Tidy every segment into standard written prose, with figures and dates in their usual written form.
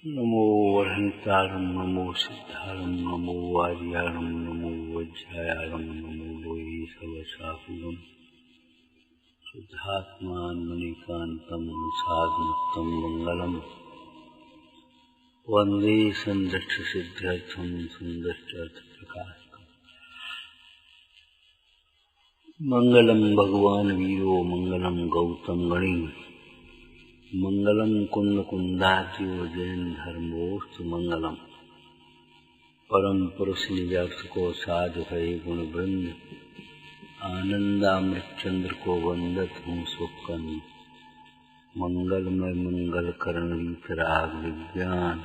नमो वरहंतारं नमो सिद्धारं नमो वार्याणं नमो वज्रायाणं नमो लोहे सवशाकुलं शुद्धात्मान्मणिकान्तं साधमुक्तं मङ्गलम् वन्दे सन्दक्षसिद्ध्यर्थं सुन्दश्चार्थप्रकाशकम् मङ्गलं भगवान् वीरो मङ्गलं गौतम गणी मंगलम कुंद कुंदाद्यो जैन धर्मोस्तु मंगलम परम पुरुष निजर्थ को साधु है गुण वृंद आनंदामृत चंद्र को वंदत हूँ सुकन मंगलमय मंगल करण वीतराग विज्ञान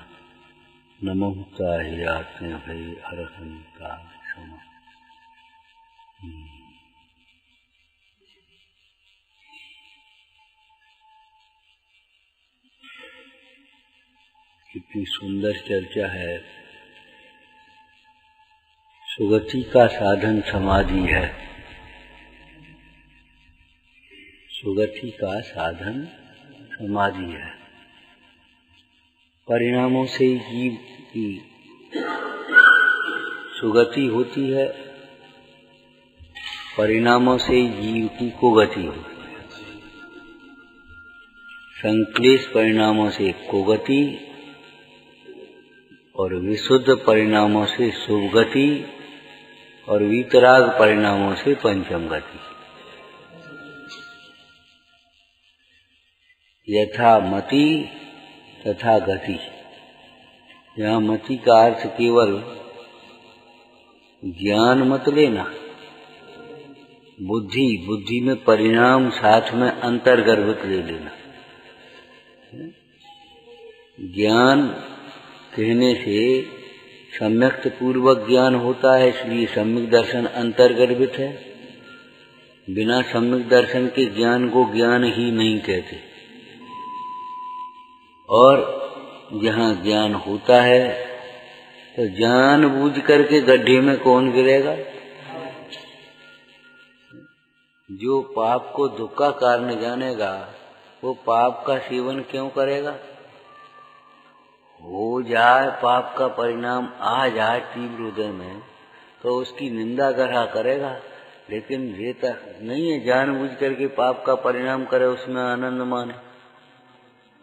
नमोता ही आते भय अरहंता क्षमा। कितनी सुंदर चर्चा है। सुगति का साधन समाधि है। सुगति का साधन समाधि है। परिणामों से जीव की सुगति होती है, परिणामों से जीव की कुगति होती है। संक्लेश परिणामों से कुगति और विशुद्ध परिणामों से शुभगति और वीतराग परिणामों से पंचम गति। यथा मति तथा गति। यहाँ मति का अर्थ केवल ज्ञान मत लेना, बुद्धि में परिणाम साथ में अंतर्गर्भित ले लेना। ज्ञान कहने से सम्यक्त पूर्वक ज्ञान होता है, इसलिए सम्यक दर्शन अंतर्गर्भित है। बिना सम्यक दर्शन के ज्ञान को ज्ञान ही नहीं कहते। और जहाँ ज्ञान होता है तो जानबूझ करके गड्ढे में कौन गिरेगा? जो पाप को दुख का कारण जानेगा वो पाप का सेवन क्यों करेगा? हो जाए पाप का परिणाम आ जाए तीव्र हृदय में तो उसकी निंदा ग्रह करेगा, लेकिन ये तक नहीं है जानबूझ करके पाप का परिणाम करे उसमें आनंद माने।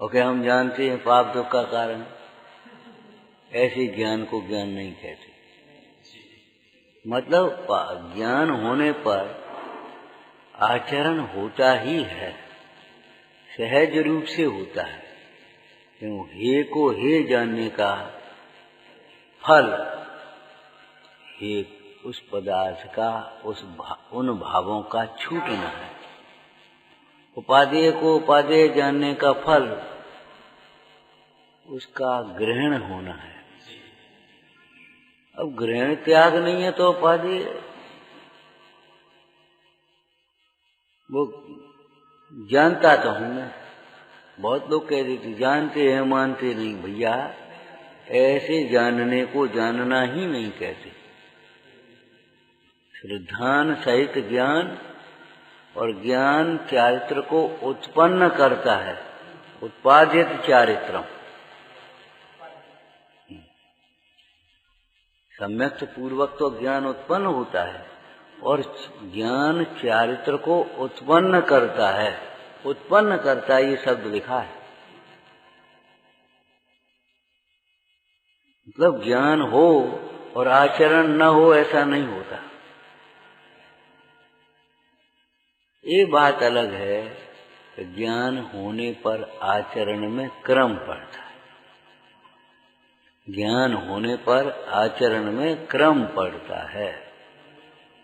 ओके, हम जानते हैं पाप दुख का कारण, ऐसे ज्ञान को ज्ञान नहीं कहते। मतलब ज्ञान होने पर आचरण होता ही है, सहज रूप से होता है। क्यों? हे को हे जानने का फल हे उस पदार्थ का उन भावों का छूटना है। उपादेय को उपादेय जानने का फल उसका ग्रहण होना है। अब ग्रहण त्याग नहीं है तो उपादेय वो जानता तो हूं मैं। बहुत लोग कह देते जानते हैं मानते नहीं। भैया, ऐसे जानने को जानना ही नहीं कहते। श्रद्धान सहित ज्ञान, और ज्ञान चारित्र को उत्पन्न करता है। उत्पादित चारित्रम। सम्यक्त पूर्वक तो ज्ञान उत्पन्न होता है और ज्ञान चारित्र को उत्पन्न करता है। उत्पन्न करता है, ये शब्द लिखा है। मतलब ज्ञान हो और आचरण न हो ऐसा नहीं होता। ये बात अलग है कि ज्ञान होने पर आचरण में क्रम पड़ता है। ज्ञान होने पर आचरण में क्रम पड़ता है।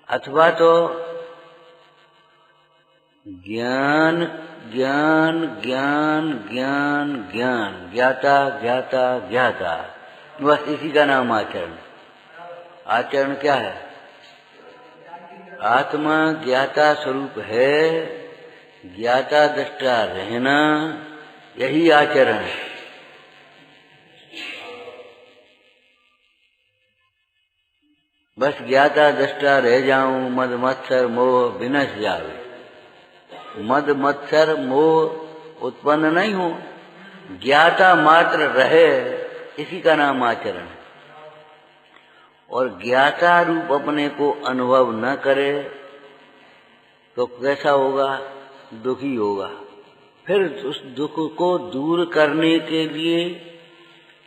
अथवा तो ज्ञान ज्ञान ज्ञान ज्ञान ज्ञान ज्ञाता ज्ञाता ज्ञाता, बस इसी का नाम आचरण। आचरण क्या है? आत्मा ज्ञाता स्वरूप है, ज्ञाता दृष्टा रहना, यही आचरण है। बस ज्ञाता दृष्टा रह जाऊं, मद मत्सर मोह विनश जावे। मद मत्सर मोह उत्पन्न नहीं हो, ज्ञाता मात्र रहे, इसी का नाम आचरण है। और ज्ञाता रूप अपने को अनुभव न करे तो कैसा होगा? दुखी होगा। फिर उस दुख को दूर करने के लिए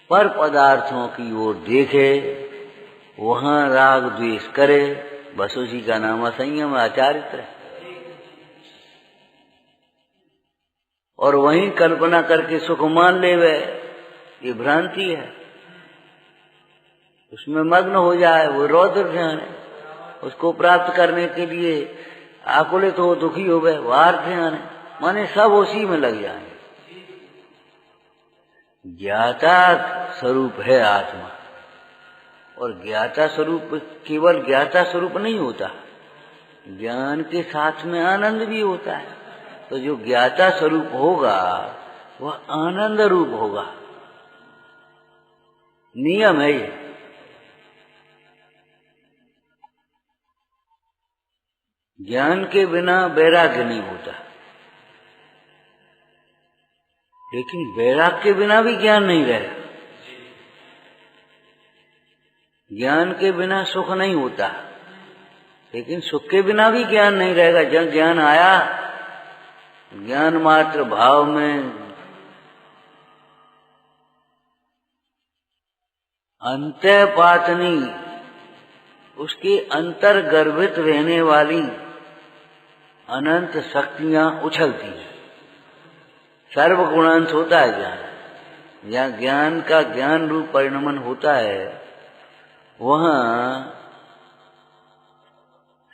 पर पदार्थों की ओर देखे, वहां राग द्वेष करे, बस उसी का नाम असंयम आचारित्र है। और वहीं कल्पना करके सुख मान लेवे, ये भ्रांति है। उसमें मग्न हो जाए, वो रौद्र ध्यान है। उसको प्राप्त करने के लिए आकुलित हो, दुखी हो गए, वार ध्यान है। माने सब उसी में लग जाए। ज्ञाता स्वरूप है आत्मा, और ज्ञाता स्वरूप केवल ज्ञाता स्वरूप नहीं होता, ज्ञान के साथ में आनंद भी होता है। तो जो ज्ञाता स्वरूप होगा वह आनंद रूप होगा। नियम है ये। ज्ञान के बिना वैराग्य नहीं होता, लेकिन वैराग्य के बिना भी ज्ञान नहीं रहेगा। ज्ञान के बिना सुख नहीं होता, लेकिन सुख के बिना भी ज्ञान नहीं रहेगा। जब ज्ञान आया, ज्ञान मात्र भाव में अंतःपातनी, उसके अंतर गर्भित रहने वाली अनंत शक्तियां उछलती हैं। सर्वगुणांश होता है ज्ञान। जहाँ ज्ञान का ज्ञान रूप परिणमन होता है, वहाँ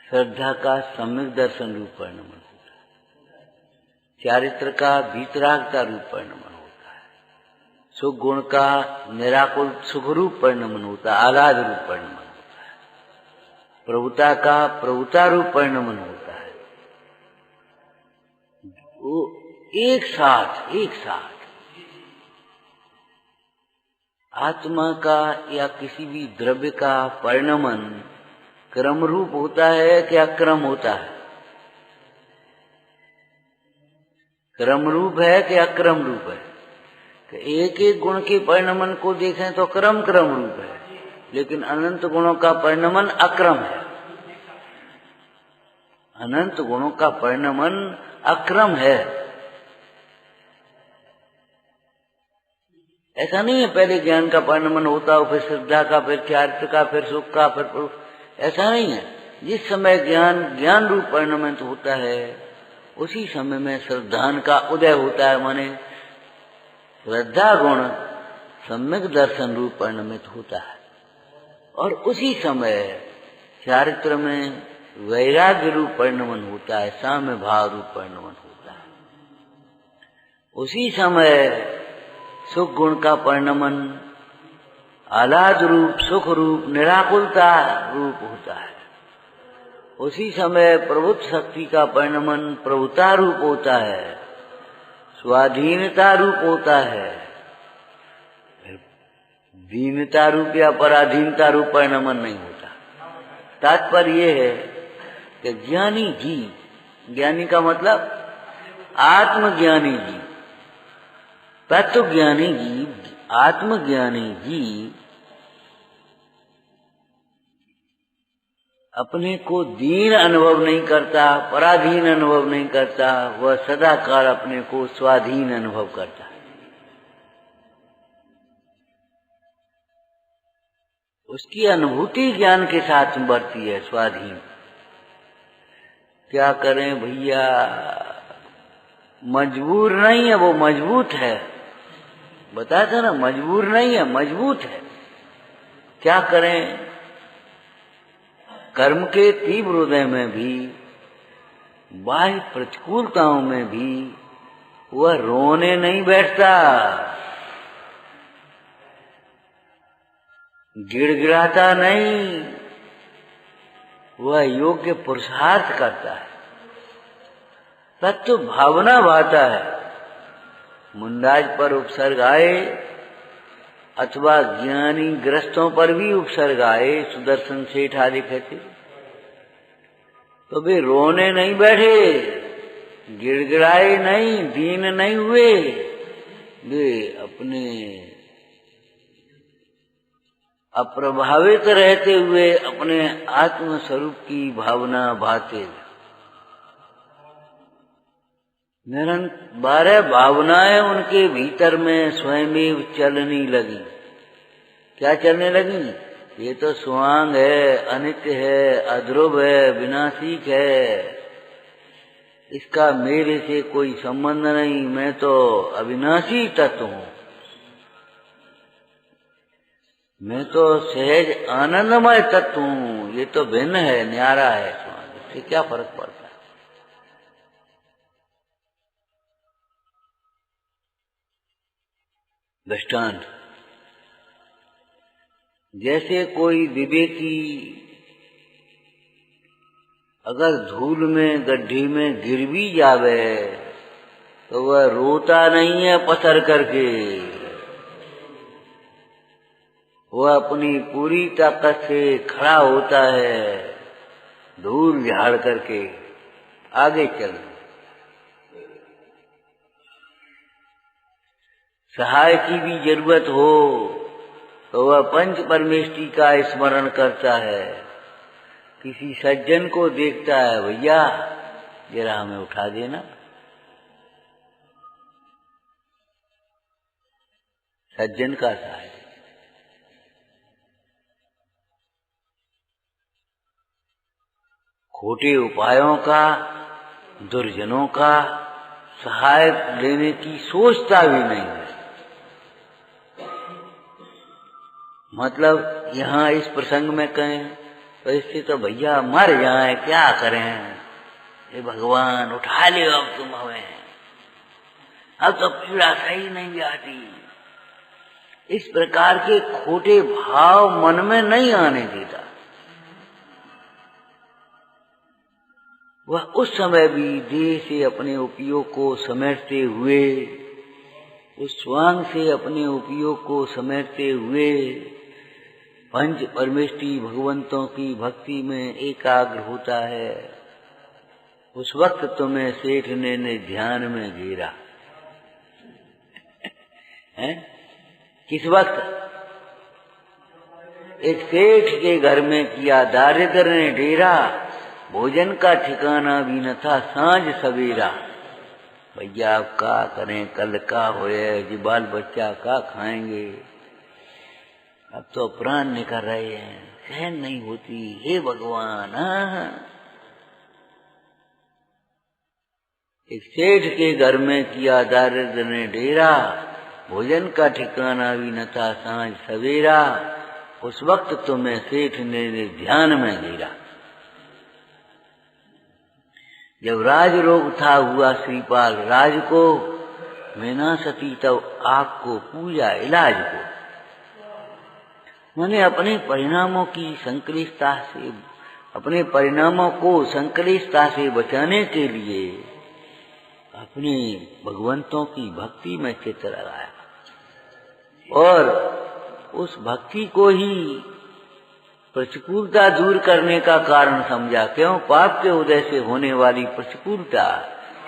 श्रद्धा का सम्यक दर्शन रूप परिणमन होता है, चारित्र का वीतरागता रूप परिणमन होता है, सुख गुण का निराकुल सुख रूप परिणमन होता है, आह्लाद रूप परिणमन होता है, प्रभुता का प्रभुता रूप परिणमन होता है। वो एक साथ आत्मा का या किसी भी द्रव्य का परिणमन क्रम रूप होता है कि अक्रम होता है? क्रम रूप है कि अक्रम रूप है? कि एक एक गुण के परिणमन को देखें तो क्रम रूप है, लेकिन अनंत गुणों का परिणमन अक्रम है। अनंत गुणों का परिणमन अक्रम है। ऐसा नहीं है पहले ज्ञान का परिणमन होता हो, फिर श्रद्धा का, फिर चारित्र का, फिर सुख का, फिर ऐसा नहीं है। जिस समय ज्ञान रूप परिणमन होता है, उसी समय में श्रद्धान का उदय होता है। माने श्रद्धा गुण सम्यक दर्शन रूप परिणमित होता है, और उसी समय चारित्र में वैराग्य रूप परिणमन होता है, साम्य भाव रूप परिणमन होता है। उसी समय सुख गुण का परिणमन आह्लाद रूप, सुख रूप, निराकुलता रूप होता है। उसी समय प्रभुत्व शक्ति का परिणमन प्रभुता रूप होता है, स्वाधीनता रूप होता है। दीनता रूप या पराधीनता रूप परिणमन नहीं होता। तात्पर्य ये है कि ज्ञानी जी, ज्ञानी का मतलब आत्मज्ञानी जी, तत्व ज्ञानी जी, आत्मज्ञानी जी अपने को दीन अनुभव नहीं करता, पराधीन अनुभव नहीं करता, वह सदाकाल अपने को स्वाधीन अनुभव करता है। उसकी अनुभूति ज्ञान के साथ बढ़ती है, स्वाधीन। क्या करें भैया, मजबूर नहीं है, वो मजबूत है। बताया था ना, मजबूर नहीं है, मजबूत है। क्या करें, कर्म के तीव्र उदय में भी, बाह्य प्रतिकूलताओं में भी वह रोने नहीं बैठता, गिड़गिड़ाता नहीं, वह योग्य पुरुषार्थ करता है, तत्व भावना बहाता है। मुंडाज पर उपसर्ग आए अथवा ज्ञानी ग्रस्तों पर भी उपसर्ग आए, सुदर्शन सेठ आदि कहते, तो वे रोने नहीं बैठे, गिड़गिड़ाए नहीं, दीन नहीं हुए, वे अपने अप्रभावित रहते हुए अपने आत्म स्वरूप की भावना भाते। 12 भावनाएं उनके भीतर में स्वयं चलने लगी। क्या चलने लगी? ये तो स्वांग है, अनित्य है, अध्रुव है, विनाशिक है, इसका मेरे से कोई संबंध नहीं, मैं तो अविनाशी तत्व हूँ, मैं तो सहज आनंदमय तत्व हूँ, ये तो भिन्न है, न्यारा है स्वांग, इससे क्या फर्क पड़ता है? दृष्टांत, जैसे कोई विवेकी अगर धूल में गड्ढे में गिर भी जावे तो वह रोता नहीं है पसर करके, वह अपनी पूरी ताकत से खड़ा होता है, धूल झाड़ करके आगे चल। सहाय की भी जरूरत हो तो वह पंच परमेष्टि का स्मरण करता है। किसी सज्जन को देखता है, भैया जरा हमें उठा देना, सज्जन का सहाय। खोटे उपायों का, दुर्जनों का सहाय लेने की सोचता भी नहीं है। मतलब यहाँ इस प्रसंग में कहें तो इससे तो भैया मर जाए, क्या करें, हे भगवान उठा ले अब तुम हमें, अब तो पीड़ा सही नहीं आती। इस प्रकार के खोटे भाव मन में नहीं आने देता। वह उस समय भी देह से अपने उपयोग को समेटते हुए, उस स्वांग से अपने उपयोग को समेटते हुए पंच परमेष्टि भगवंतों की भक्ति में एकाग्र होता है। उस वक्त तुम्हें सेठ ने ध्यान में घेरा है? किस वक्त? एक सेठ के घर में किया दारिद्र ने डेरा, भोजन का ठिकाना भी न था सांझ सवेरा। भैया अब का करें, कल का होए, जी बाल बच्चा का खाएंगे, अब तो प्राण निकल रहे हैं, सहन नहीं होती, हे भगवान। एक सेठ के घर में किया दारिद्र ने डेरा, भोजन का ठिकाना भी न था सांझ सवेरा, उस वक्त तुम्हें सेठ ने ध्यान में घेरा। जब राज रोग था हुआ श्रीपाल राज को, मैना सती तब आग को पूजा इलाज को। मैंने अपने परिणामों की संक्लिष्टता से, अपने परिणामों को संक्लिष्टता से बचाने के लिए अपने भगवंतों की भक्ति में चित्त लगाया और उस भक्ति को ही प्रतिकूलता दूर करने का कारण समझा। क्यों? पाप के उदय से होने वाली प्रतिकूलता,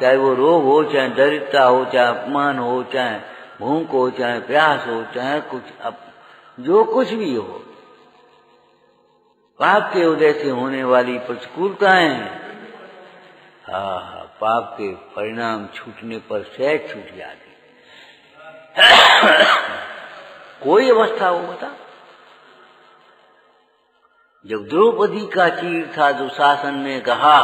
चाहे वो रोग हो, चाहे दरिद्रता हो, चाहे अपमान हो, चाहे भूख हो, चाहे प्यास हो, चाहे कुछ जो कुछ भी हो, पाप के उदय से होने वाली प्रतिकूलताएं, पाप के परिणाम छूटने पर सहज छूट जाती। कोई अवस्था हो बता। जब द्रौपदी का चीर था, दुशासन ने कहा,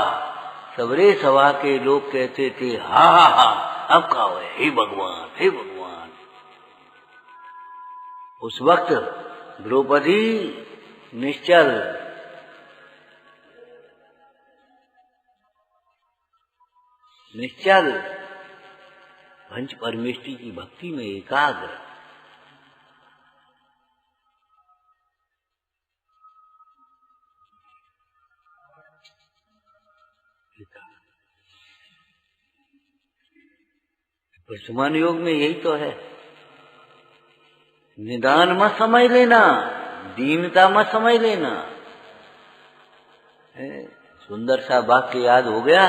सबरे सभा के लोग कहते थे, हा हा हा, अब का है, हे भगवान, हे भगवान। उस वक्त द्रौपदी निश्चल, निश्चल पंच परमेष्टि की भक्ति में एकाग्र। वर्तमान योग में यही तो है। निदान मत समझ लेना, दीनता मत समझ लेना। सुंदर सा वाक्य याद हो गया,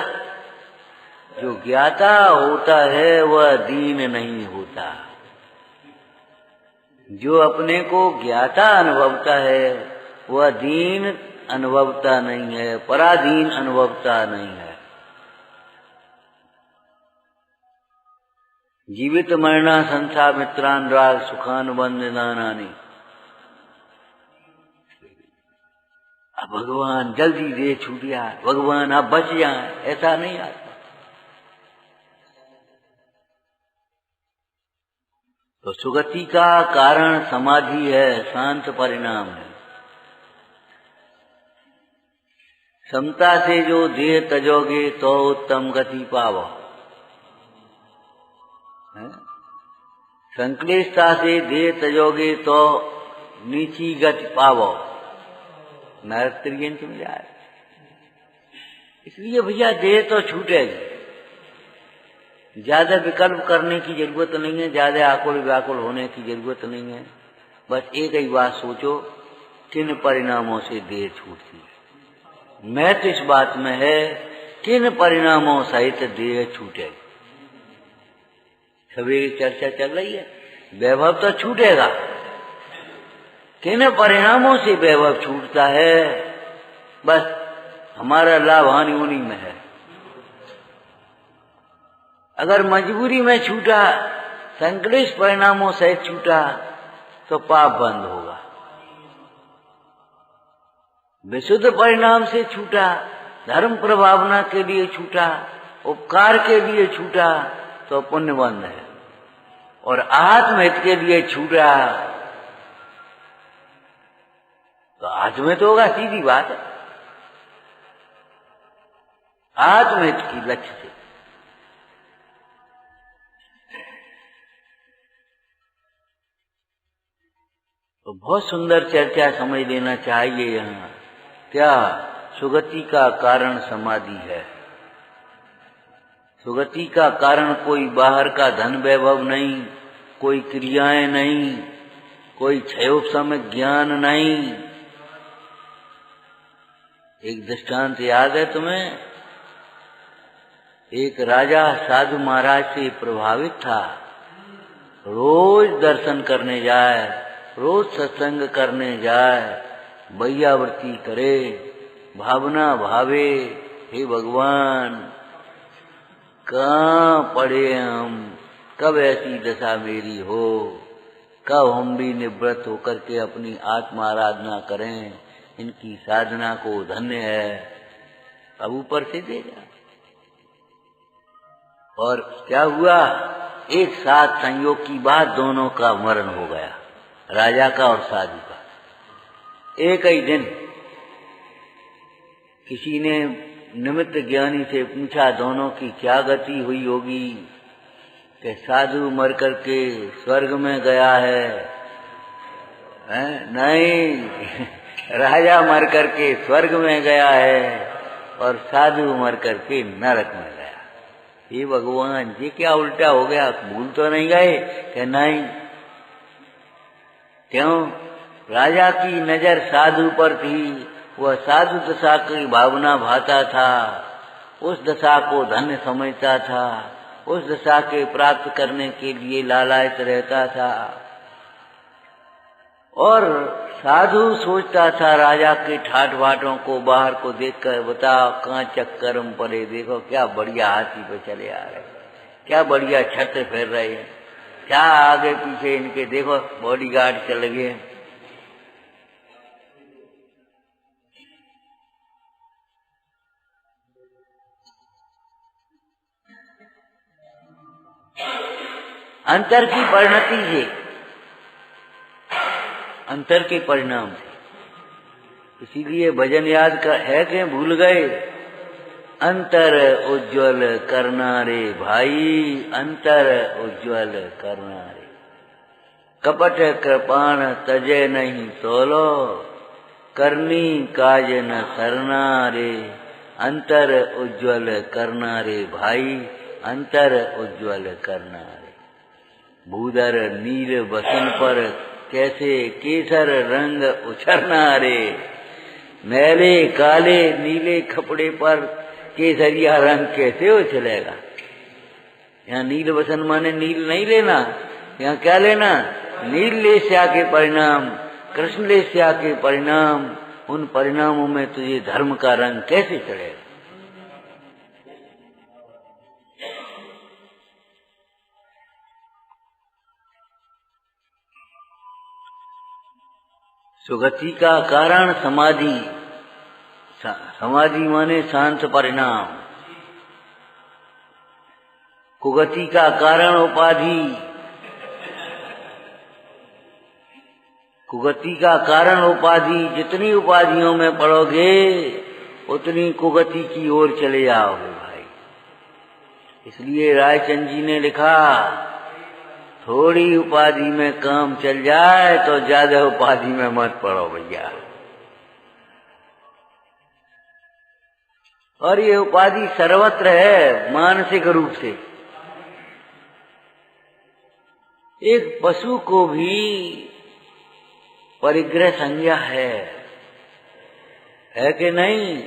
जो ज्ञाता होता है वह दीन नहीं होता। जो अपने को ज्ञाता अनुभवता है वह दीन अनुभवता नहीं है, पराधीन अनुभवता नहीं है। जीवित मरना संसा मित्रानुराग सुखानुबंधनानि। अब भगवान जल्दी दे छूट जाए, भगवान आप बच जाए, ऐसा नहीं आता। तो सुगति का कारण समाधि है, शांत परिणाम है। समता से जो देह तजोगे तो उत्तम गति पावो। संक्लेशता से देह तजोगे तो नीची गति पावो, नरक त्रियंत में जाए। इसलिए भैया देह तो छूटेगी, ज्यादा विकल्प करने की जरूरत नहीं है, ज्यादा आकुल व्याकुल होने की जरूरत नहीं है। बस एक ही बात सोचो, किन परिणामों से देह छूटती है। मैं तो इस बात में है किन परिणामों सहित देह छूटेगी। सभी चर्चा चल रही है, वैभव तो छूटेगा, किन परिणामों से वैभव छूटता है, बस हमारा लाभ हानि उन्हीं में है। अगर मजबूरी में छूटा, संक्लिष्ट परिणामों से छूटा, तो पाप बंद होगा। विशुद्ध परिणाम से छूटा, धर्म प्रभावना के लिए छूटा, उपकार के लिए छूटा, तो पुण्य बंद है। और आत्महित के लिए छूटा तो आत्महित होगा, सीधी बात है। आत्महित की लक्ष्य से तो बहुत सुंदर चर्चा समझ लेना चाहिए। यहाँ क्या सुगति का कारण समाधि है। सुगति का कारण कोई बाहर का धन वैभव नहीं, कोई क्रियाएं नहीं, कोई क्षयोपशम ज्ञान नहीं। एक दृष्टांत याद है तुम्हें? एक राजा साधु महाराज से प्रभावित था, रोज दर्शन करने जाए, रोज सत्संग करने जाए, बैयावृत्ति करे, भावना भावे, हे भगवान कहाँ पड़े हम, कब ऐसी दशा मेरी हो, कब हम भी निवृत्त होकर के अपनी आत्मा आराधना करें, इनकी साधना को धन्य है, अब ऊपर से देगा। और क्या हुआ, एक साथ संयोग की बात दोनों का मरण हो गया, राजा का और साधु का। एक ही दिन किसी ने निमित्त ज्ञानी से पूछा दोनों की क्या गति हुई होगी, कि साधु मर करके स्वर्ग में गया है, नहीं राजा मर करके स्वर्ग में गया है और साधु मर करके नरक में गया। ये भगवान जी क्या उल्टा हो गया, भूल तो नहीं गए? कि नहीं। क्यों? राजा की नजर साधु पर थी, वह साधु दशा की भावना भाता था, उस दशा को धन्य समझता था, उस दशा के प्राप्त करने के लिए लालायित रहता था। और साधु सोचता था राजा के ठाट बाटों को, बाहर को देखकर, बताओ कहाँ चक्कर में पड़े, देखो क्या बढ़िया हाथी पे चले आ रहे, क्या बढ़िया छत्र फेर रहे हैं, क्या आगे पीछे इनके देखो बॉडीगार्ड चल गए। अंतर की परिणति से, अंतर के परिणाम से। इसीलिए भजन याद का है कि भूल गए, अंतर उज्ज्वल करना रे भाई, अंतर उज्ज्वल करना रे। कपट कृपाण तजे नहीं तोलो, करनी काज न सरना रे। अंतर उज्ज्वल करना रे भाई, अंतर उज्ज्वल करना रे। भूधर नील बसन पर कैसे केसर रंग उछरना रे। मैले काले नीले कपड़े पर केसरिया रंग कैसे उछलेगा। यहाँ नील बसन माने नील नहीं लेना, यहाँ क्या लेना, नील लेस्या के परिणाम, कृष्ण लेस्या के परिणाम, उन परिणामों में तुझे धर्म का रंग कैसे चढ़ेगा? सुगति का कारण समाधि, समाधि माने शांत परिणाम। कुगति का कारण उपाधि, कुगति का कारण उपाधि। जितनी उपाधियों में पड़ोगे उतनी कुगति की ओर चले जाओगे भाई। इसलिए रायचंद जी ने लिखा, थोड़ी उपाधि में काम चल जाए तो ज्यादा उपाधि में मत पड़ो भैया। और ये उपाधि सर्वत्र है मानसिक रूप से। एक पशु को भी परिग्रह संज्ञा है कि नहीं?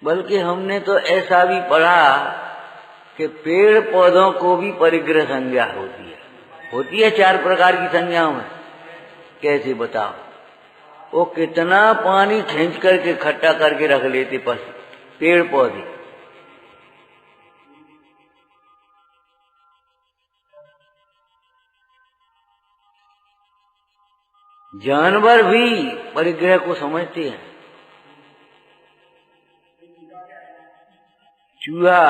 बल्कि हमने तो ऐसा भी पढ़ा कि पेड़ पौधों को भी परिग्रह संज्ञा होती है। होती है 4 प्रकार की संज्ञाओं में। कैसे बताओ? वो कितना पानी खींच करके इकट्ठा करके रख लेते पशु, पेड़ पौधे। जानवर भी परिग्रह को समझते हैं। चूहा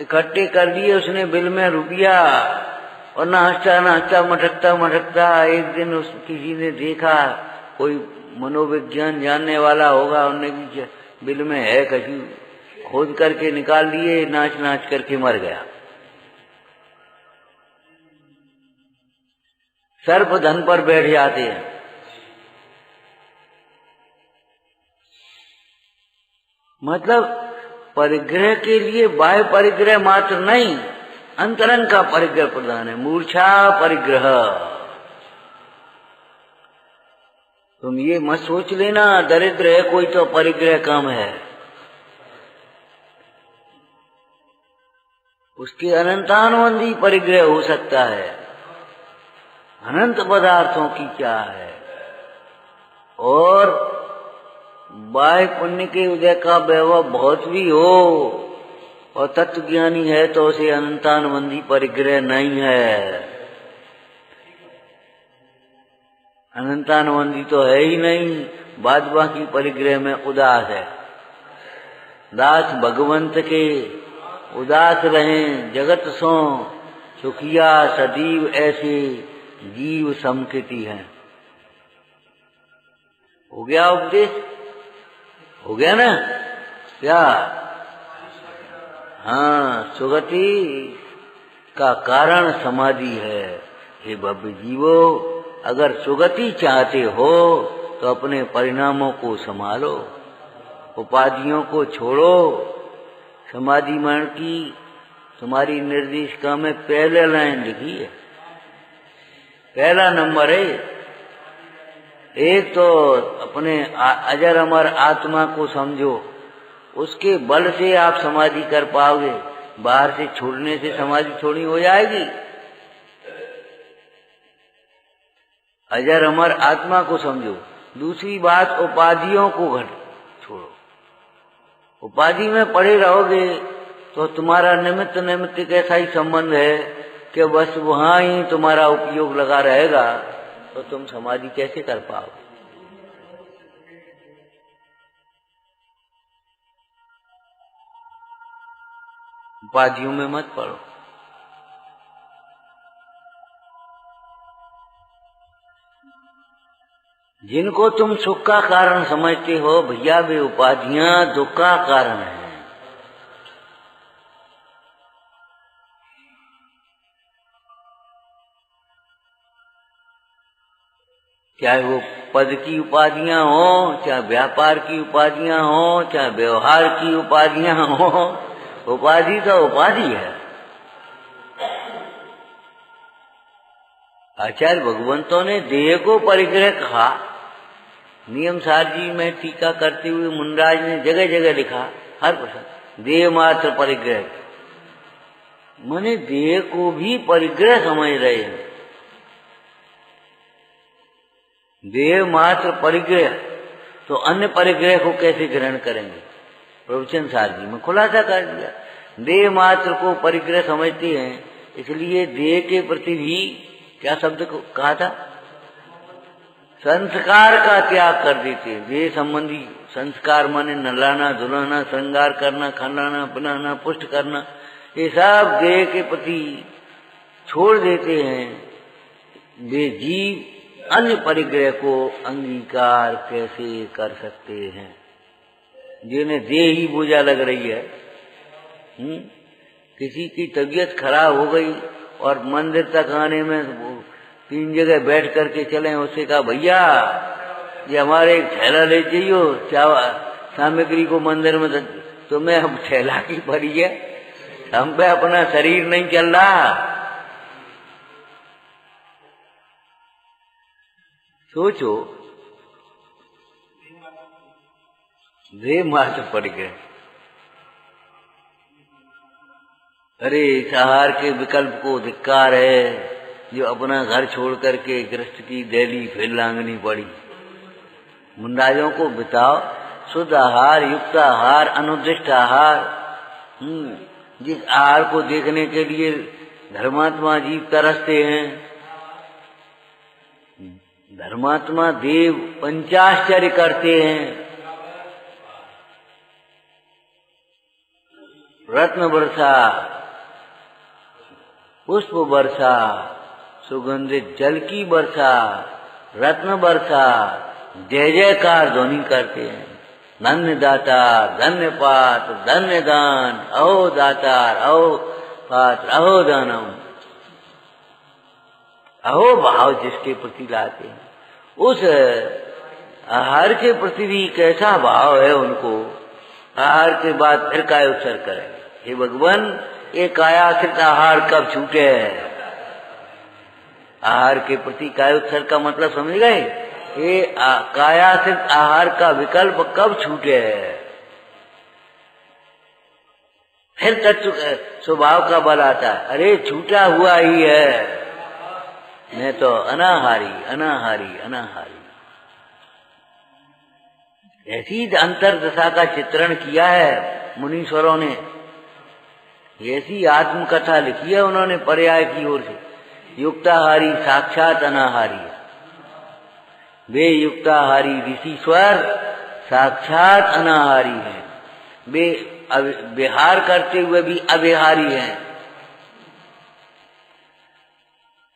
इकट्ठे कर दिए उसने बिल में रुपया, और नाचता नाचता मटकता मटकता एक दिन उस किसी ने देखा, कोई मनोविज्ञान जानने वाला होगा, उन्होंने बिल में है कहीं खोद करके निकाल लिए, नाच नाच करके मर गया। सर्प धन पर बैठ जाते हैं। मतलब परिग्रह के लिए बाह्य परिग्रह मात्र नहीं, अंतरंग का परिग्रह प्रधान है। मूर्छा परिग्रह। तुम ये मत सोच लेना दरिद्र है कोई तो परिग्रह कम है। उसके अनंतानुबंधी परिग्रह हो सकता है। अनंत पदार्थों की क्या है। और बाह्य पुण्य के उदय का वैभव बहुत भी हो और तत्वज्ञानी है तो उसे अनंतानुबंधी परिग्रह नहीं है। अनंतानुबंधी तो है ही नहीं, बाद बाकी परिग्रह में उदास है। दास भगवंत के उदास रहें जगत सो, सुखिया सदैव ऐसे जीव समकृति हैं। हो गया उपदेश? हो गया ना? क्या? हाँ, सुगति का कारण समाधि है। हे भव्य जीवो, अगर सुगति चाहते हो तो अपने परिणामों को संभालो, उपाधियों को छोड़ो। समाधि मार्ग की तुम्हारी निर्देशिका में पहले लाइन लिखी है, पहला नंबर है। एक तो अपने अजर अमर आत्मा को समझो, उसके बल से आप समाधि कर पाओगे। बाहर से छोड़ने से समाधि छोड़ी हो जाएगी। अजर अमर आत्मा को समझो। दूसरी बात, उपाधियों को छोड़ो। उपाधि में पड़े रहोगे तो तुम्हारा निमित्त निमित्त कैसा ही संबंध है कि बस वहां ही तुम्हारा उपयोग लगा रहेगा, तो तुम समाधि कैसे कर पाओगे? उपाधियों में मत पड़ो। जिनको तुम सुख का कारण समझते हो भैया, वे उपाधियां दुख का कारण है। चाहे वो पद की उपाधियां हो, चाहे व्यापार की उपाधियां हो, चाहे व्यवहार की उपाधियां हो, उपाधि तो उपाधि है। आचार्य भगवंतों ने देह को परिग्रह कहा। नियम सार जी में टीका करते हुए मुंडराज ने जगह जगह लिखा, हर प्रसंग देह मात्र परिग्रह। माने देह को भी परिग्रह समझ रहे हैं। देह मात्र परिग्रह, तो अन्य परिग्रह को कैसे ग्रहण करेंगे? प्रवचन सार जी में खुलासा कर दिया। देह मात्र को परिग्रह समझते हैं, इसलिए देह के प्रति भी क्या शब्द को कहा था? संस्कार का त्याग कर देते हैं। देह संबंधी संस्कार माने नहलाना, धुलाना, श्रृंगार करना, खिलाना, पिलाना, पुष्ट करना, ये सब देह के प्रति छोड़ देते हैं। वे जीव अन्य परिग्रह को अंगीकार कैसे कर सकते हैं, जिन्हें देह ही बोझा लग रही है। किसी की तबीयत खराब हो गई और मंदिर तक आने में 3 जगह बैठ करके चले, उससे कहा भैया ये हमारे एक थैला ले चाहिए सामग्री को मंदिर में, तो मैं अब थैला की पड़ी है, हम पे अपना शरीर नहीं चल रहा। सोचो, देह मात्र पड़ गए। अरे इस आहार के विकल्प को धिक्कार है, जो अपना घर छोड़ करके गृहस्थ की दहली फिर लांगनी पड़ी। मुंडाजों को बिताओ शुद्ध आहार, युक्त आहार, अनुदिष्ट आहार। जिस आहार को देखने के लिए धर्मात्मा जीव तरसते हैं। धर्मात्मा देव पंचाश्चर्य करते हैं। रत्न वर्षा, पुष्प वर्षा, सुगंधित जल की वर्षा, रत्न वर्षा, जय जयकार ध्वनि करते हैं। धन्य दातार, धन्य पात्र, धन्य दान, अहो दातार, अहो पात्र, अहो दानम। अहो भाव जिसके प्रति लाते हैं, उस आहार के प्रति भी कैसा भाव है उनको। आहार के बाद फिर काय उत्सर्ग करें, हे भगवान ये कायाश्रित आहार कब छूटे है। आहार के प्रति काय उत्सर्ग का मतलब समझ गए? ये कायाश्रित आहार का विकल्प कब छूटे है। फिर तत्व स्वभाव का बल आता है, अरे छूटा हुआ ही है, मैं तो अनाहारी अनाहारी अनाहारी। ऐसी अंतर्दशा का चित्रण किया है मुनीश्वरों ने, ऐसी आत्मकथा लिखी है उन्होंने पर्याय की ओर से। युक्ताहारी साक्षात अनाहारी है। वे युक्ताहारी ऋषिश्वर साक्षात अनाहारी हैं। वे विहार करते हुए भी अविहारी हैं।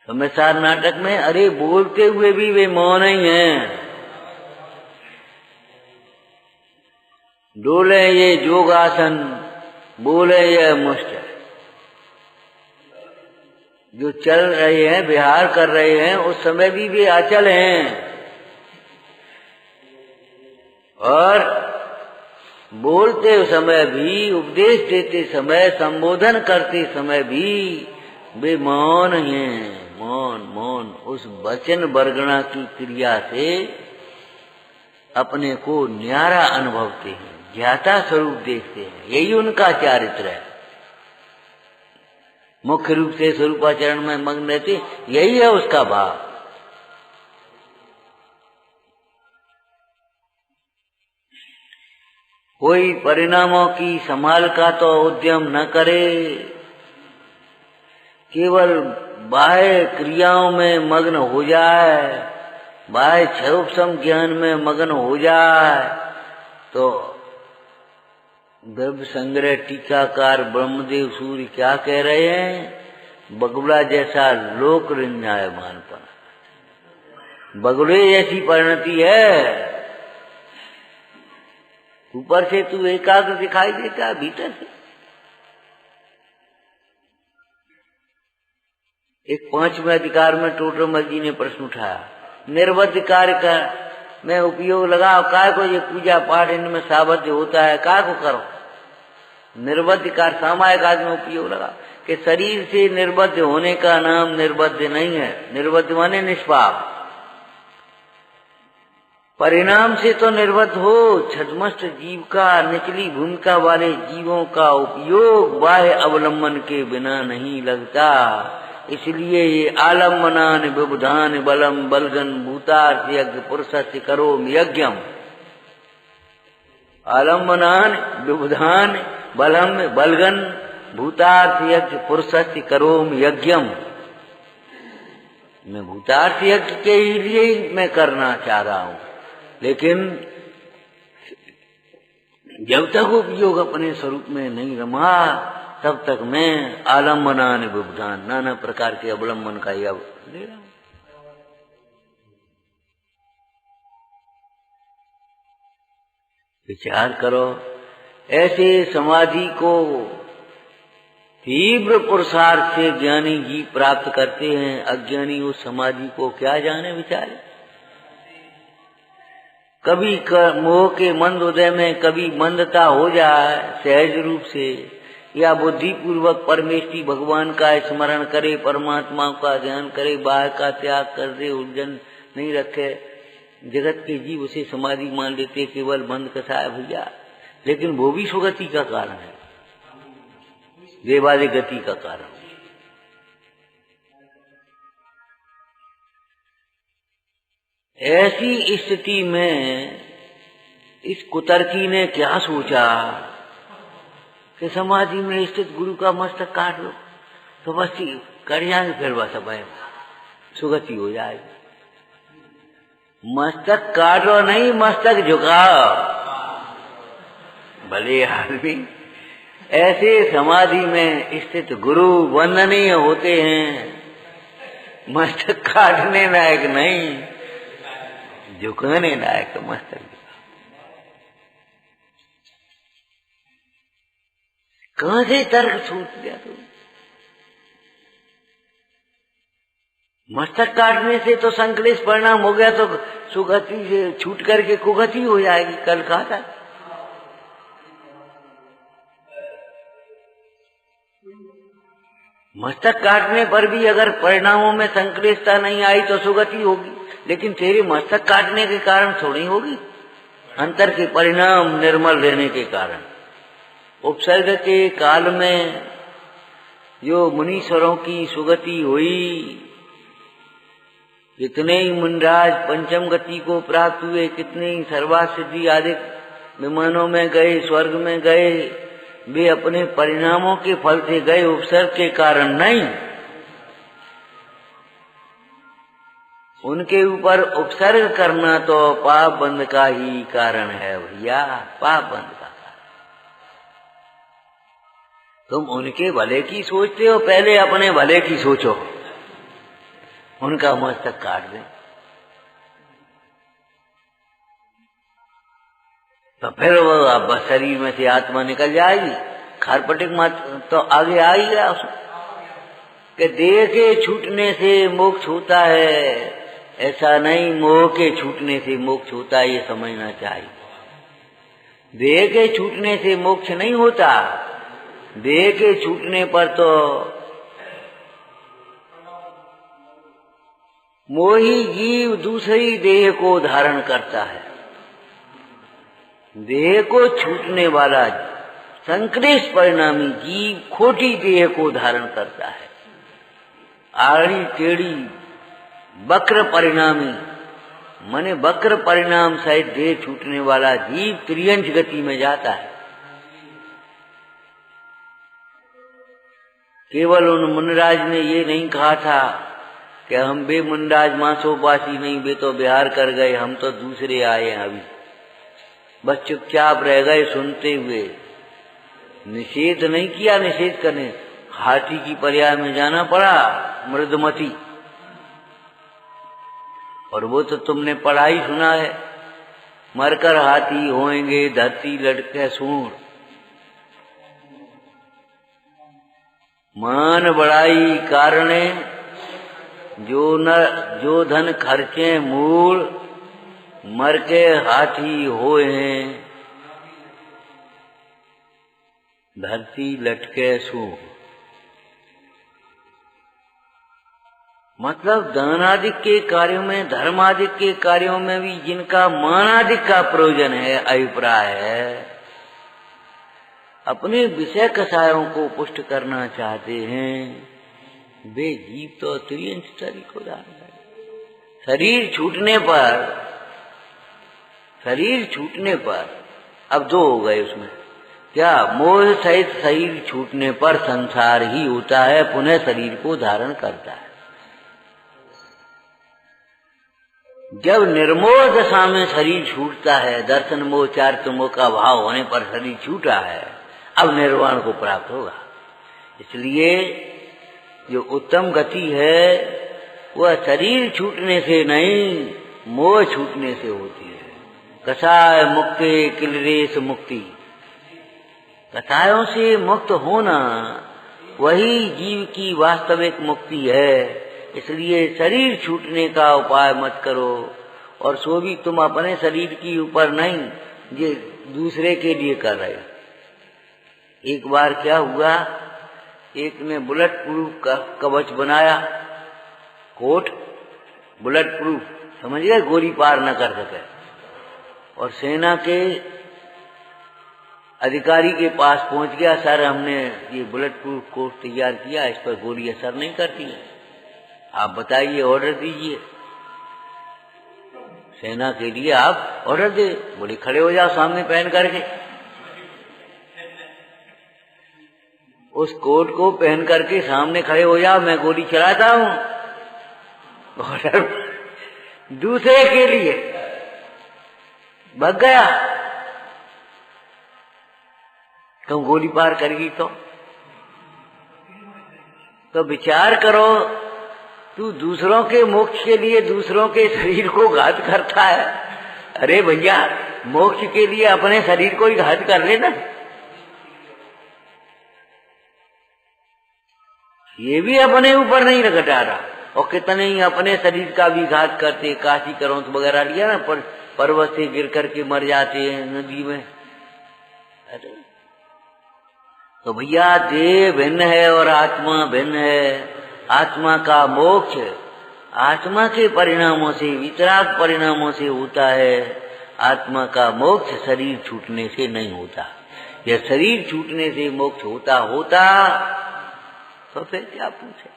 समाचार नाटक में अरे बोलते हुए भी वे मौन ही हैं। डोले ये जोगासन, बोले ये मुष्ट। जो चल रहे हैं, विहार कर रहे हैं, उस समय भी वे अचल हैं। और बोलते समय भी, उपदेश देते समय, संबोधन करते समय भी वे मौन हैं। मौन मौन उस वचन वर्गणा की क्रिया से अपने को न्यारा अनुभवते हैं, ज्ञाता स्वरूप देखते हैं। यही उनका चारित्र है। मुख्य रूप से स्वरूपाचरण में मग्न रहते, यही है उसका भाव। कोई परिणामों की संभाल का तो उद्यम न करे, केवल बाह्य क्रियाओं में मग्न हो जाए, बाह्य क्षयोपम ज्ञान में मग्न हो जाए, तो द्रव्य संग्रह टीकाकार ब्रह्मदेव सूर्य क्या कह रहे हैं? बगुला जैसा लोक रिंझायमान पर। बगुले जैसी परिणति है। ऊपर से तू एकाग्र दिखाई देता है, भीतर से एक 5वें अधिकार में टोटरमल जी ने प्रश्न उठाया, निर्बद्ध कार्य का में उपयोग लगाओ, काय को ये पूजा पाठ इनमें साबद्ध होता है, काय को करो। निर्बद्ध कार्य सामायिक आदि में उपयोग लगा कि शरीर से निर्बद्ध होने का नाम निर्बद्ध नहीं है। निर्बद्ध माने निष्पाप। परिणाम से तो निर्वत हो। छद्मस्त जीव का निचली भूमिका वाले जीवों का उपयोग बाह्य अवलंबन के बिना नहीं लगता। इसलिए ये आलम्बनान विबुधान बलम बलगन भूतार्थ यज्ञ पुरुषस्य करोमि यज्ञम। आलम्बनान विबुधान बलम बलगन भूतार्थ यज्ञ पुरुषस्य करोमि यज्ञम। मैं भूतार्थ यज्ञ के लिए ही मैं करना चाह रहा हूं, लेकिन जब तक उपयोग अपने स्वरूप में नहीं रमा तब तक मैं आलम्बनान विबुधान नाना प्रकार के अवलंबन का यव ले रहा हूं। विचार करो, ऐसे समाधि को तीव्र पुरुषार्थ से ज्ञानी जी प्राप्त करते हैं। अज्ञानी उस समाधि को क्या जाने विचारे। कभी मोह के मंद उदय में कभी मंदता हो जाए सहज रूप से, या बुद्धि पूर्वक परमेष्ठी भगवान का स्मरण करे, परमात्मा का ध्यान करे, बाह्य का त्याग कर दे, उलझन नहीं रखे। जगत के जीव उसे समाधि मान लेते, केवल बंद कसा है भैया, लेकिन वो भी सुगति का कारण है, देवादि गति का कारण। ऐसी स्थिति में इस कुतर्की ने क्या सोचा कि समाधि में स्थित गुरु का मस्तक काट लो तो बस कर जाएंगे, फिर बस समय सुगति हो जाएगी। मस्तक काटो नहीं, मस्तक झुकाओ। भले आदमी ऐसे समाधि में स्थित गुरु वंदनीय होते हैं, मस्तक काटने लायक नहीं, झुकाने लायक मस्तक। कहां से तर्क छूट गया तू? मस्तक काटने से तो संकलेश परिणाम हो गया, तो सुगति से छूट करके कुगति हो जाएगी। कल कहा था मस्तक काटने पर भी अगर परिणामों में संकलेशता नहीं आई तो सुगति होगी, लेकिन तेरे मस्तक काटने के कारण थोड़ी होगी, अंतर के परिणाम निर्मल रहने के कारण। उपसर्ग के काल में जो मुनीश्वरों की सुगति हुई, कितने ही मुनिराज पंचम गति को प्राप्त हुए, कितने ही सर्वासिद्धि आदि विमानों में गए, स्वर्ग में गए, वे अपने परिणामों के फल से गए, उपसर्ग के कारण नहीं। उनके ऊपर उपसर्ग करना तो पाप बंध का ही कारण है भैया, पाप बंध का कारण। तुम उनके भले की सोचते हो, पहले अपने भले की सोचो, उनका मस्तक काट दें तो फिर वो अब शरीर में से आत्मा निकल जाएगी। खारपटिक मत तो आगे आ ही गया कि देह के छूटने से मोक्ष होता है, ऐसा नहीं, मोह के छूटने से मोक्ष होता है, ये समझना चाहिए। देह के छूटने से मोक्ष नहीं होता, देह के छूटने पर तो मोही जीव दूसरी देह को धारण करता है। देह को छूटने वाला संक्लेश परिणामी जीव खोटी देह को धारण करता है। आड़ी टेढ़ी वक्र परिणामी माने वक्र परिणाम सहित देह छूटने वाला जीव त्रियंश गति में जाता है। केवल उन मुनिराज ने ये नहीं कहा था कि हम बे मुनिराज मांसोपासी नहीं, वे तो बिहार कर गए, हम तो दूसरे आए हैं अभी, बस चुपचाप रह गए सुनते हुए। निषेध नहीं किया, निषेध करने हाथी की पर्याय में जाना पड़ा, मृदमती, और वो तो तुमने पढ़ा ही सुना है, मरकर हाथी होएंगे धरती लटके सूंड। मान बड़ाई कारणे जो धन खर्चे मूल, मर के हाथी होए हैं धरती लटके सूंड। मतलब दान आदि के कार्यों में, धर्म आदि के कार्यों में भी जिनका मान आदि का प्रयोजन है, अभिप्राय है, अपने विषय कषायों को पुष्ट करना चाहते हैं, वे जीव तो त्रियंश शरीर को दान करें। शरीर छूटने पर अब दो हो गए उसमें, क्या मोह सहित शरीर छूटने पर संसार ही होता है, पुनः शरीर को धारण करता है। जब निर्मोह दशा में शरीर छूटता है, दर्शन मोह चारित्र मोह का भाव होने पर शरीर छूटा है, अब निर्वाण को प्राप्त होगा। इसलिए जो उत्तम गति है वह शरीर छूटने से नहीं, मोह छूटने से होती है। कषाय मुक्ति किलरेश मुक्ति, कषायों से मुक्त होना वही जीव की वास्तविक मुक्ति है। इसलिए शरीर छूटने का उपाय मत करो, और सो भी तुम अपने शरीर के ऊपर नहीं, ये दूसरे के लिए कर रहे हो। एक बार क्या हुआ, एक ने बुलेट प्रूफ का कवच बनाया, कोट बुलेट प्रूफ, समझ गए, गोली पार न कर सके, और सेना के अधिकारी के पास पहुंच गया, सर हमने ये बुलेट प्रूफ कोट तैयार किया, इस पर गोली असर नहीं करती है, आप बताइए, ऑर्डर दीजिए, सेना के लिए आप ऑर्डर दे। बोले खड़े हो जाओ सामने पहन करके। उस कोट को पहन करके सामने खड़े हो जाओ, मैं गोली चलाता हूं। ऑर्डर दूसरे के लिए भाग गया, तुम गोली पार करेगी तो विचार करो, तू दूसरों के मोक्ष के लिए दूसरों के शरीर को घात करता है। अरे भैया, मोक्ष के लिए अपने शरीर को ही घात कर लेना। ये भी अपने ऊपर नहीं घटा रहा, और कितने ही अपने शरीर का भी घात करते। काशी करोंस वगैरह लिया ना, पर्वत से गिर करके मर जाते हैं नदी में। अरे तो भैया, देह भिन्न है और आत्मा भिन्न है। आत्मा का मोक्ष आत्मा के परिणामों से, वितराग परिणामों से होता है। आत्मा का मोक्ष शरीर छूटने से नहीं होता। यह शरीर छूटने से मोक्ष होता तो फिर क्या पूछे,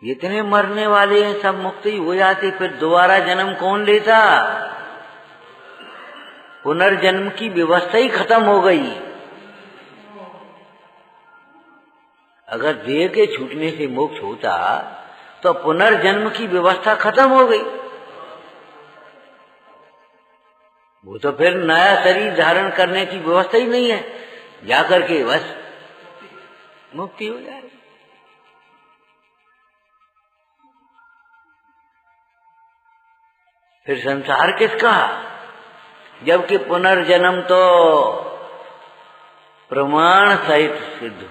इतने मरने वाले हैं, सब मुक्त ही हो जाते, फिर दोबारा जन्म कौन लेता? पुनर्जन्म की व्यवस्था ही खत्म हो गई। अगर देह के छूटने से मोक्ष होता तो पुनर्जन्म की व्यवस्था खत्म हो गई। वो तो फिर नया शरीर धारण करने की व्यवस्था ही नहीं है, जाकर के बस मुक्ति हो जाएगी। फिर संसार किसका? जबकि पुनर्जन्म तो प्रमाण सहित सिद्ध हो,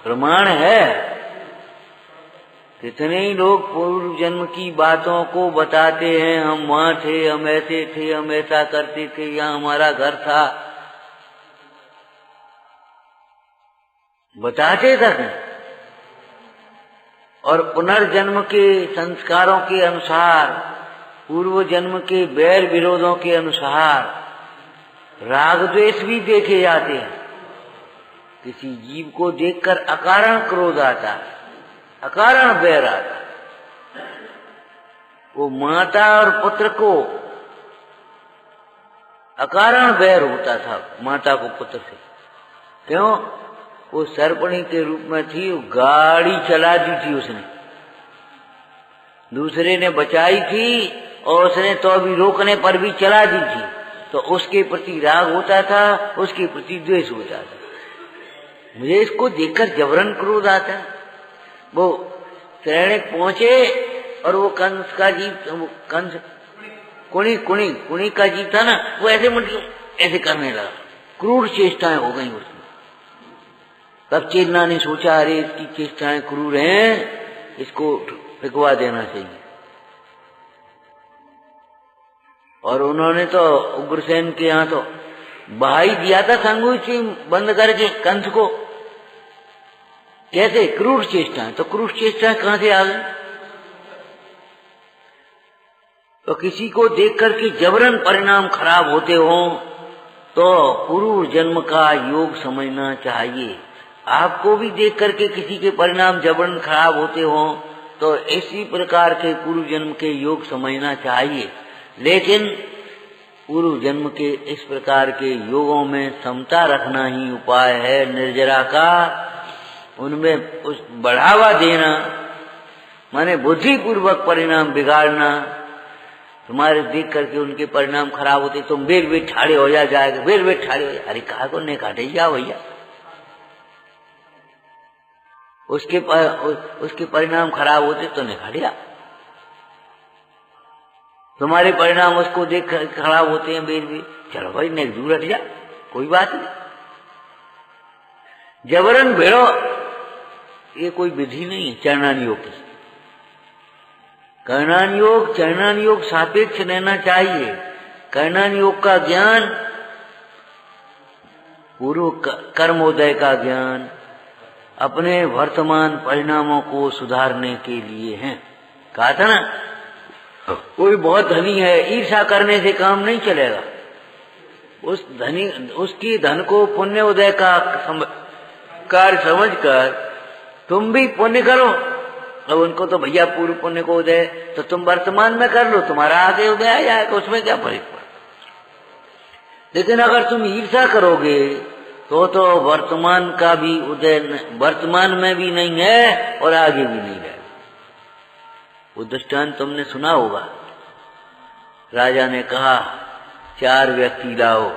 प्रमाण है। कितने ही लोग पूर्व जन्म की बातों को बताते हैं, हम वहां थे, हम ऐसे थे, हम ऐसा करते थे, यहाँ हमारा घर था, बताते तक। और पुनर्जन्म के संस्कारों के अनुसार, पूर्व जन्म के बैर विरोधों के अनुसार राग द्वेष भी देखे जाते हैं। किसी जीव को देखकर अकारण क्रोध आता, अकारण बैर आता। वो माता और पुत्र को अकारण बैर होता था, माता को पुत्र से। क्यों? वो सर्पणी के रूप में थी, वो गाड़ी चला दी थी उसने, दूसरे ने बचाई थी और उसने तो भी रोकने पर भी चला दी थी, तो उसके प्रति राग होता था, उसके प्रति द्वेष होता था। मुझे इसको देखकर जबरन क्रोध आता है। वो त्रैणिक पहुंचे और वो कंस का जीव, कंस कुणी का जीव था ना, वो ऐसे करने लगा, क्रूर चेष्टाएं हो गई उसमें। तब चेतना ने सोचा, अरे इसकी चेष्टाएं क्रूर हैं, इसको फेंकवा देना चाहिए। और उन्होंने तो उग्रसेन के यहाँ तो बहा ही दिया था, संगुची बंद करके कंस को। कैसे? क्रूर चेष्टाएं। तो क्रूर चेष्टाएं कहां से आ गई? तो किसी को देख करके जबरन परिणाम खराब होते हो तो पूर्व जन्म का योग समझना चाहिए। आपको भी देख करके किसी के परिणाम जबरन खराब होते हो तो इसी प्रकार के पूर्व जन्म के योग समझना चाहिए। लेकिन पूर्व जन्म के इस प्रकार के योगों में समता रखना ही उपाय है निर्जरा का। उनमें उस बढ़ावा देना माने बुद्धिपूर्वक परिणाम बिगाड़ना। तुम्हारे देख करके उनके परिणाम खराब होते तुम बेर ठाड़े हो जाएगा, बेर ठाड़े हो जाए। अरे कहा को नहीं काटे जाओ भैया, उसके परिणाम खराब होते तो नहीं खड़िया। तुम्हारे परिणाम उसको देख खराब होते हैं बेर, चलो भाई नेक दूर हट जा, कोई बात नहीं। जबरन भिड़ो ये कोई विधि नहीं है चरणान योग की। चरणान योग सापेक्ष रहना चाहिए। कर्णान योग का ज्ञान पूर्व कर्मोदय का ज्ञान अपने वर्तमान परिणामों को सुधारने के लिए है। कहा था ना, कोई बहुत धनी है, ईर्ष्या करने से काम नहीं चलेगा। उसकी धन को पुण्य उदय का कार्य समझकर तुम भी पुण्य करो। अब उनको तो भैया पूर्व पुण्य को उदय, तो तुम वर्तमान में कर लो, तुम्हारा आगे उदय आ जाएगा, उसमें क्या फर्क पड़ता। लेकिन अगर तुम ईर्ष्या करोगे तो वर्तमान का भी उदय वर्तमान में भी नहीं है और आगे भी नहीं है। वो दृष्टांत तुमने सुना होगा। राजा ने कहा 4 व्यक्ति लाओ।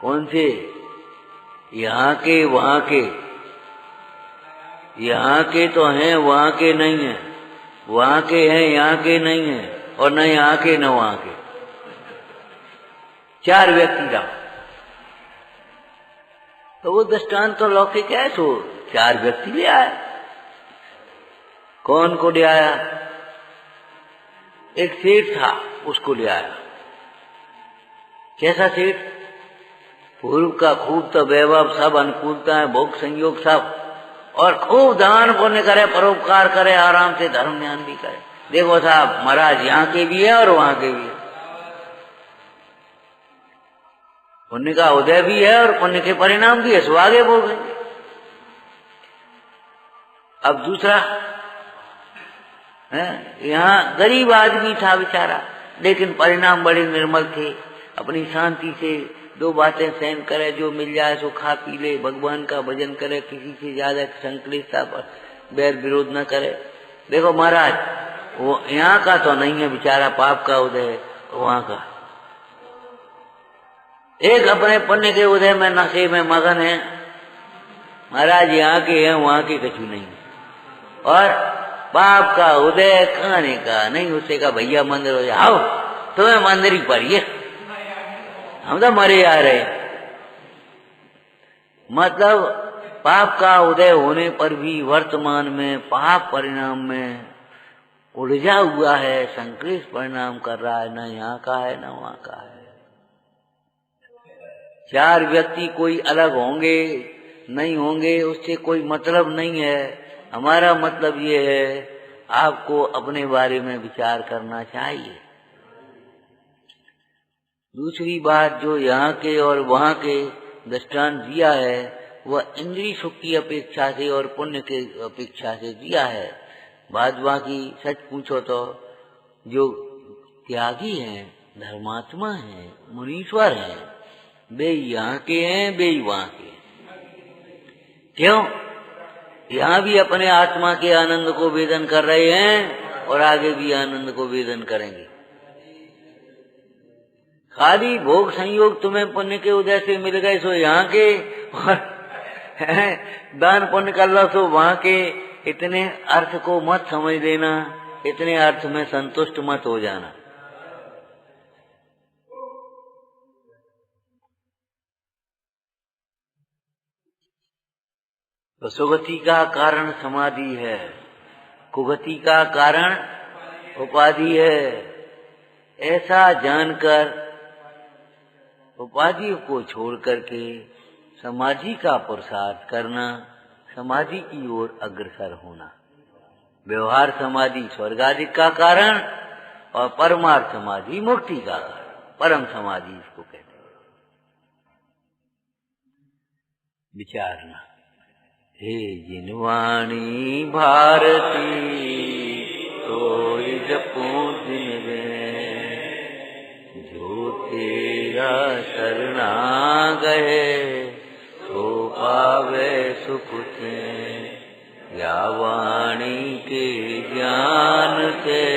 कौन से? यहाँ के वहां के। यहाँ के तो हैं, वहां के नहीं है। वहां के हैं, यहाँ के नहीं है, और न यहाँ के न वहां के। 4 व्यक्ति लाओ। तो वो दृष्टांत तो लौकिक है। तो 4 व्यक्ति ले आए। कौन को ले आया? एक सेठ था, उसको ले आया। कैसा सेठ? पूर्व का खूब तो वैभव, सब अनुकूलता है, भोग संयोग सब, और खूब दान पुण्य करे, परोपकार करे, आराम से धर्म ज्ञान भी करे। देखो साहब, महाराज यहाँ के भी है और वहां के भी है। पुण्य का उदय भी है और पुण्य के परिणाम भी है, सो आगे भोगेंगे। अब दूसरा, यहाँ गरीब आदमी था बेचारा, लेकिन परिणाम बड़े निर्मल थे। अपनी शांति से 2 बातें सहन करे, जो मिल जाए सो खा पी ले, भगवान का भजन करे, किसी से ज्यादा संकलिष्टता पर बैर विरोध न करे। देखो महाराज, वो यहाँ का तो नहीं है बेचारा, पाप का उदय है, वहां का। एक अपने पुण्य के उदय में नशे में मगन है। महाराज यहाँ के हैं, वहां के कछु नहीं। और पाप का उदय खाने का नहीं, उससे का भैया मंदिर हो जाओ, तुम्हें मंदिर ही पढ़िए, हम तो मरे आ रहे। मतलब पाप का उदय होने पर भी वर्तमान में पाप परिणाम में उलझा हुआ है, संक्लिष्ट परिणाम कर रहा है, न यहाँ का है न वहां का है। 4 व्यक्ति कोई अलग होंगे नहीं होंगे, उससे कोई मतलब नहीं है। हमारा मतलब ये है, आपको अपने बारे में विचार करना चाहिए। दूसरी बात, जो यहाँ के और वहां के दृष्टांत दिया है, वह इंद्रिय सुख की अपेक्षा से और पुण्य के अपेक्षा से दिया है। बाद बाकी सच पूछो तो जो त्यागी हैं, धर्मात्मा हैं, मुनीश्वर हैं, वे यहाँ के हैं, वे वहां के। क्यों? यहाँ भी अपने आत्मा के आनंद को वेदन कर रहे हैं और आगे भी आनंद को वेदन करेंगे। खाली भोग संयोग तुम्हें पुण्य के उदय से मिल गए सो यहाँ के, और दान पुण्य कर लो सो वहां के। इतने अर्थ को मत समझ लेना, इतने अर्थ में संतुष्ट मत हो जाना। तो सुगति का कारण समाधि है, कुगति का कारण उपाधि है। ऐसा जानकर उपाधि को छोड़ करके समाधि का पुरुषार्थ करना समाधि की ओर अग्रसर होना। व्यवहार समाधि स्वर्ग आदि का कारण और परमार्थ समाधि मुक्ति का कारण, परम समाधि इसको कहते हैं। विचारना। हे जिनवाणी भारती सोई जपो दिन में, जो तेरा शरणा गए सो पावे सुख से। या वाणी के ज्ञान से